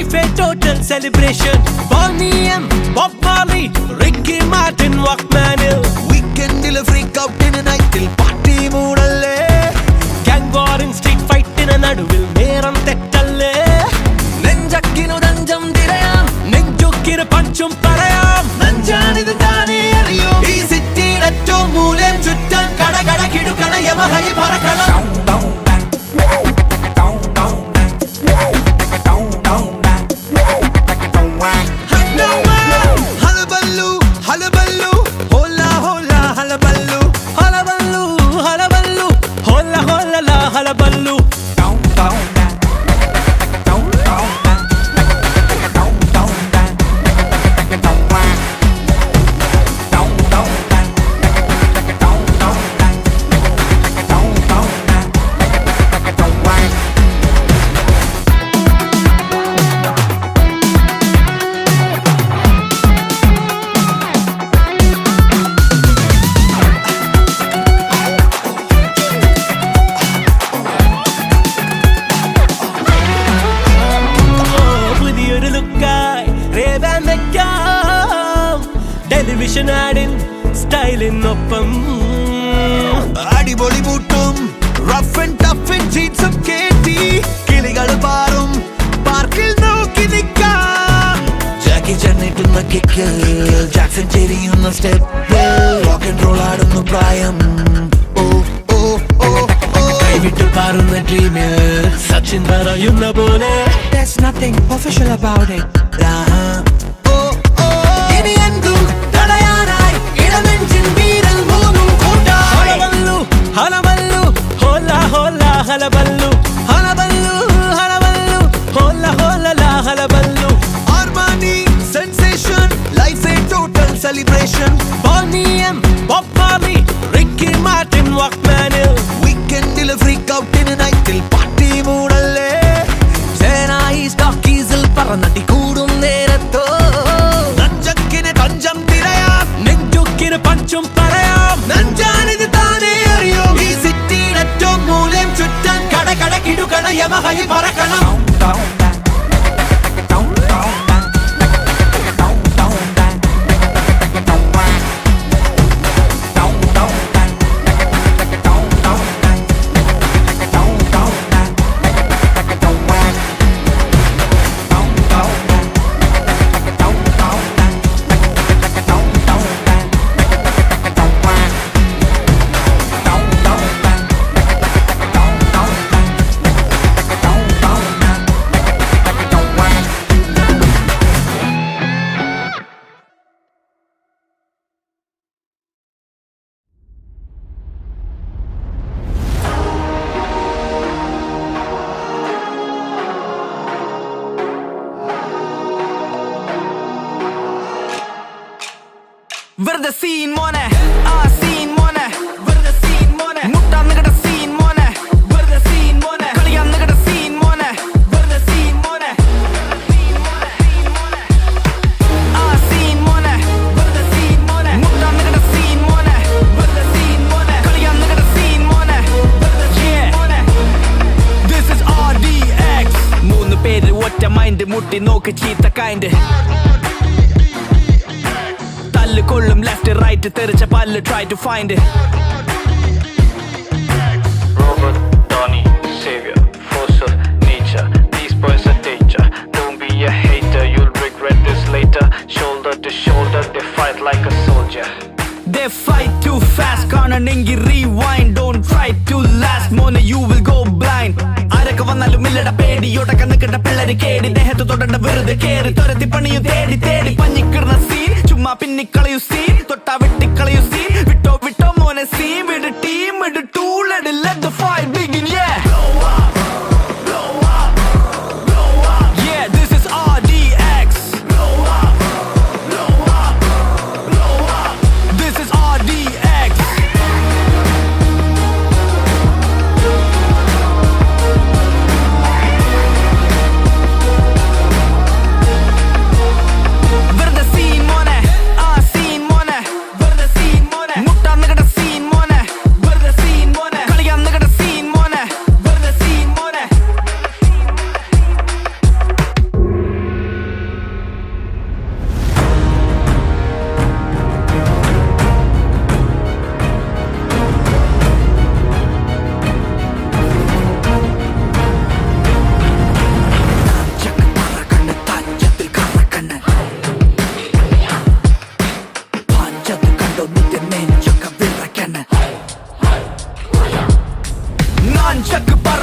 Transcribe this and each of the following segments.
life a total celebration. Bonnie M, Bob Marley, Ricky Martin, Walkman Hill. Weekend il freak out in a night till party moodalle. Gang war in street fight in a naduvil neram tettalle. നെഞ്ചക്കിനു തഞ്ചം തിരയാം, നെഞ്ചുക്കിന് പഞ്ചും പറയാം. നെഞ്ചാണിത് താനേ അറിയോ. ഈ സിറ്റിയുടെ ഏറ്റവും മൂലം ചുറ്റാൻ കടകട കിടുക്കണ യമഹയി പറക്കണം. Television ആഡിൻ സ്റ്റൈലിനൊപ്പം അടിപൊളി ബൂട്ടും rough and tough ജീൻസും കേട്ടി കിളികൾ പാറും പാർക്കിൽ നോക്കി നിൽക്കാം. ജാക്കി ചെന്നിട്ടുന്ന കിക്ക്, ജാക്സൺ ചെരിയുന്ന സ്റ്റെപ്പ്, റോക്ക് ആൻഡ് റോൾ ആടുന്ന പ്രായം. ഓ ഓ ഓ ഓ കൈവിട്ട് പാറുന്ന ഡ്രീമിൽ സച്ചിൻ പറയുന്ന പോലെ There's nothing official about it. ഹലബല്ലു ഹോല ഹോല ഹലബല്ലു ഹലബല്ലു ഹലബല്ലു ഹോല ഹോല ലാ ഹലബല്ലു. Armani sensation, life a total celebration. Bonnie M, Bob Marley, Ricky Martin, Walkman Hill. Weekend il freak out in a night till party moodalle. Senai stockies il parnadi koodum neratho. നെഞ്ചക്കിന് തഞ്ചം തിരയാം, നെഞ്ചുക്കിന് പഞ്ചും പറയാം. നെഞ്ചാണിത് താനേ അറിയോ. ഈ സിറ്റിയുടെ ഏറ്റവും മൂലം ചുറ്റാൻ കടകട കിടുകണ യമഹയി പറക്കണം. വെറുതെ സീൻ മോനെ, ആ സീൻ മോനെ, വെറുതെ സീൻ മോനെ, മുട്ടാൻ നികട സീൻ മോനെ, വെറുതെ സീൻ മോനെ, കളിയാൻ നികട സീൻ മോനെ, വെറുതെ സീൻ മോനെ, ആ സീൻ മോനെ, വെറുതെ സീൻ മോനെ, മുട്ടാൻ നികട സീൻ മോനെ, വെറുതെ സീൻ മോനെ, കളിയാൻ നികട സീൻ മോനെ, വെറുതെ സീൻ മോനെ. This is RDX. മൂന്ന് പേര് ഒറ്റ മൈൻഡ്, മുട്ടി നോക്ക് ചീത്ത കൈൻഡ്. കൊള്ളും ലെഫ്റ്റ് റൈറ്റ് തെറിച്ച പല്ല് try to find it. Robert Downey, savior, force of nature. These boys are danger. Don't be a hater, you'll regret this later. Shoulder to shoulder, they fight like a soldier. They fight too fast, കാണണമെങ്കി rewind. Don't try to last, മോനെ you will go blind. ആരൊക്കെ വന്നാലും ഇല്ലട പേടി, ഒടക്ക നിൽക്കണ്ട പിള്ളേര് കേടി. ദേഹത്ത് തൊടണ്ട വെറുതെ കേറി, തുരത്തി പണിയും തേടി തേടി. പഞ്ഞിക്കിടുന്ന സീൻ ചുമ്മാ പിന്നിക്കളയു സീൻ, തൊട്ടാ വെട്ടിക്കളയു സീൻ. വിട്ടോ വിട്ടോ മോനെ സീൻ, വിട് ടീം വിട് tool, let the fight begin. Yeah, yeah, this is RDX. This is RDX. വെറുതെ സീൻ മോനെ, ആ സീൻ മോനെ, വെറുതെ സീൻ മോനെ, മുട്ടാൻ നികട സീൻ മോനെ, വെറുതെ സീൻ മോനെ, കളിയാൻ നികട സീൻ മോനെ, വെറുതെ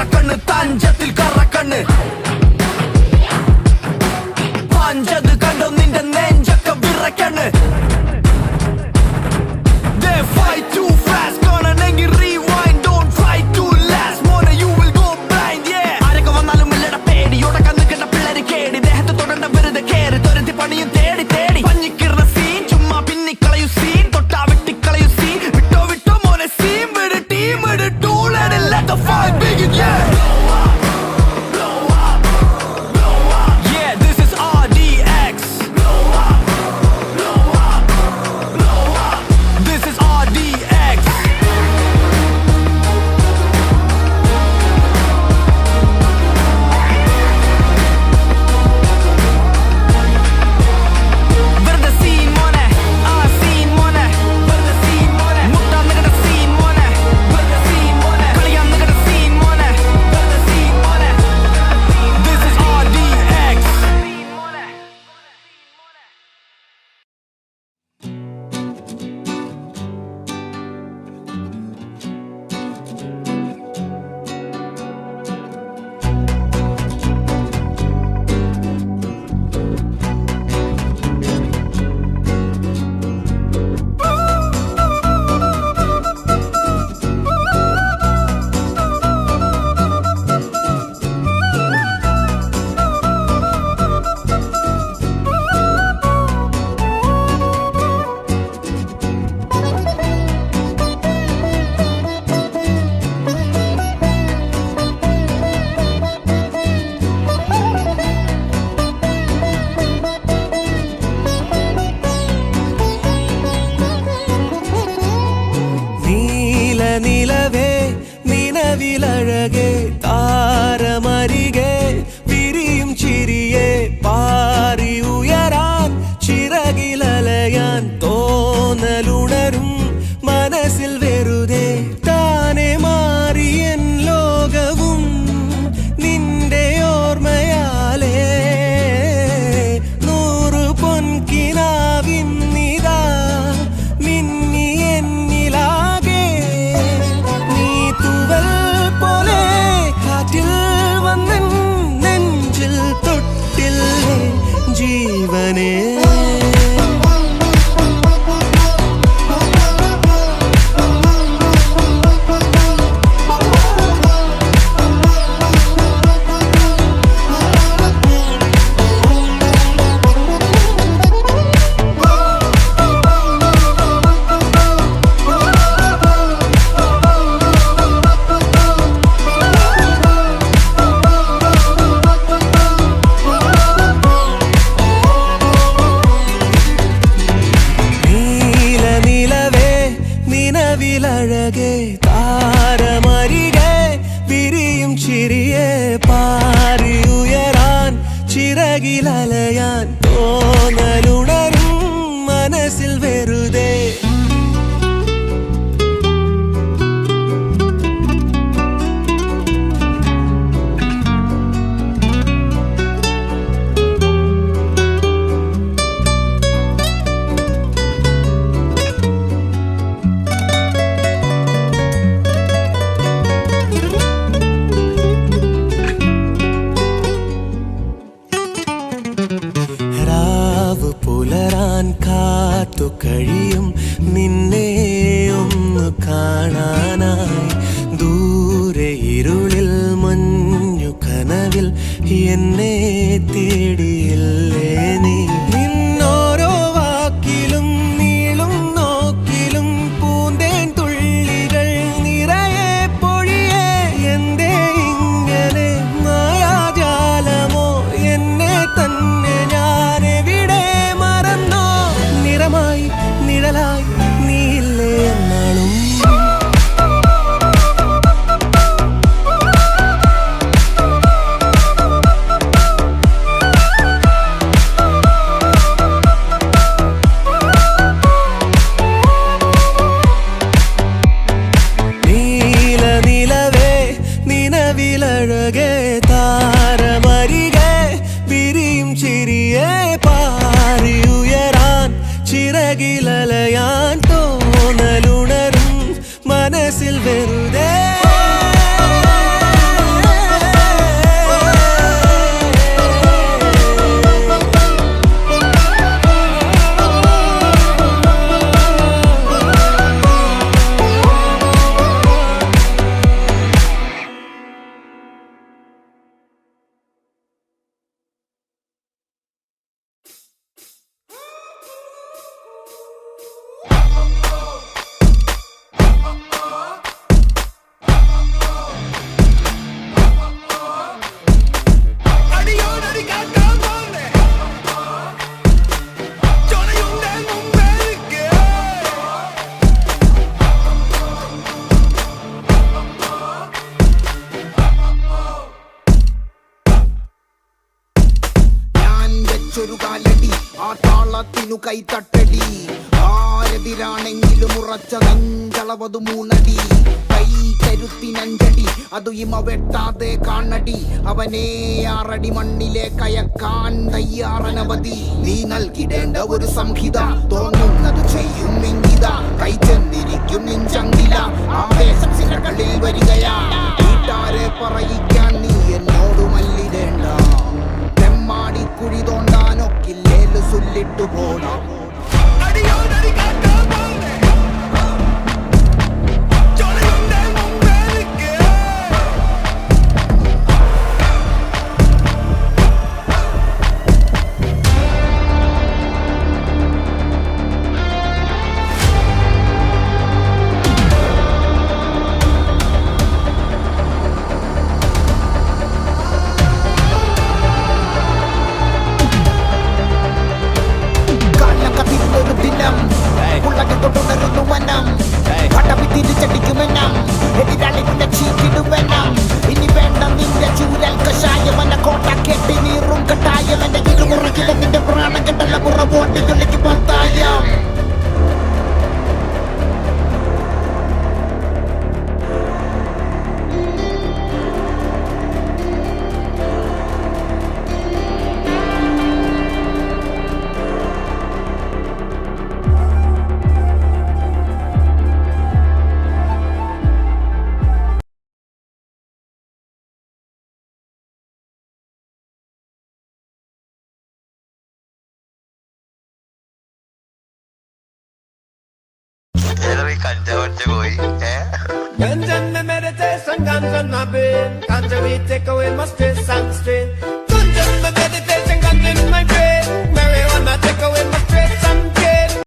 കറക്കണ്ണ് തഞ്ചത്തിൽ കറക്കണ്ണ് പഞ്ചത് കണ്ടോ നിന്റെ നെഞ്ചൊക്കെ വിറക്കണ്ണ് They fight too fast കാണണമെങ്കിൽ rewind don't try to last മോനെ you will go blind yeah ആരൊക്കെ വന്നാലും ഇല്ലട പേടിയോടെ കന്നിക്കണ്ട പിള്ളേര് കേടി ദേഹത്ത് തൊടണ്ട വെറുതെ കേറി തുരത്തി പണിയും തേടി തേടി പഞ്ഞിക്കിറ സീൻ ചുമ്മാ പിന്നിക്കളയു സീൻ തൊട്ടാ വെട്ടിക്കളയു സീൻ വിട്ടോ വിട്ടോ മോനെ സീൻ വിട് ടീം വിട് tool and let the fight begin yeah yeah this is RDX this is RDX വെറുതെ സീൻ മോനെ ആ സീൻ മോനെ വെറുതെ സീൻ മോനെ മുട്ടാൻ നിങ്ങളുടെ സീൻ മോനെ വെറുതെ സീൻ മോനെ കളിയാൻ നിങ്ങളുടെ സീൻ മോനെ വെറുതെ സീൻ മോനെ this is RDX നിലവേ നിലവിലഴകേ താരമരികെ വിരിയും ചിരിയെ പാറി ഉയരാൻ ചിറകിലലയാൻ തോന്നലുണരും മനസ്സിൽ വെറുതെ താനെ മാറിയൻ ലോകവും നിന്റെ ഓർമ്മയാലേ നൂറു പൊൻകിനാവിന്നിതാ മിന്നി എന്നിലാകെ നീ തൂവൽ പോലെ കാറ്റിൽ വന്നൻ നെഞ്ചിൽ തൊട്ടില്ലേ ജീവനേ നിലവിലഴകേ താരമരികെ വിരിയും ചിരിയെ പാറി ഉയരാൻ ചിറകിലലയാൻ തോന്നലുണരും മനസ്സിൽ വെറുതെ പുലരാൻ കാത്തു കഴിയും നിന്നെ ഒന്ന് കാണാനായി ദൂരെ ഇരുളിൽ മഞ്ഞു കനവിൽ എന്നെ തേടിയില്ലേ നീ നിന്നോരോ വാക്കിലും നീളും നോക്കിലും പൂന്തേൻ തുള്ളികൾ നിറയെ പൊഴിയേ എന്തേ ഇങ്ങനെ മായാജാലമോ എന്നെ തന്നെ ഞാനെവിടെ മറന്നോ നിറമായി നിഴലായി നീയില്ലേ എന്നാളും നിലവിലഴകേ താരമരികെ വിരിയും ചിരിയെ പാറി ഉയരാൻ ചിറകിലലയാൻ തോന്നലുണരും മനസ്സിൽ വെറുതെ വെച്ചൊരു കാലടി ആ താളത്തിനു കൈത്തട്ടടി ആരെതിരാണെങ്കിലും ഉറച്ച നെഞ്ചളവതു 3 അടി കൈ കരുത്തിനഞ്ചടി അതു ഇമ വെട്ടാതെ കാണടി അവനെ 6 അടി മണ്ണിലെ കയക്കാൻ തയ്യാറനവധി നീ നൽകിടേണ്ട ഒരു സംഹിത തോന്നുന്നത് ചെയ്യും ഇംഗിത കൈ ചെന്നിരിക്കും നിഞ്ചങ്കില ആവേശം സിരകളിൽ വരികയാ വീട്ടാരെ പറയിക്കാൻ നീ എന്നോട് മല്ലിടേണ്ട തെമ്മാടി കുഴി തോണ്ടാനൊക്കില്ലേല് സുല്ലിട്ടു പോടാ ഇനി വേണ്ട നിന്റെ ചൂരൽ കഷായമല്ല കോട്ട കെട്ടി നീറും കട്ടായം എന്റെ ഇരുമുറിക്കില്ല നിന്റെ പ്രാണം കണ്ടല്ല പുറവോട്ട് തുള്ളിക്ക് പത്തായം Ganja me meditation, ganja my brain. Ganja we take away my stress and strain. Ganja me meditation, ganja in my brain. Marijuana take away my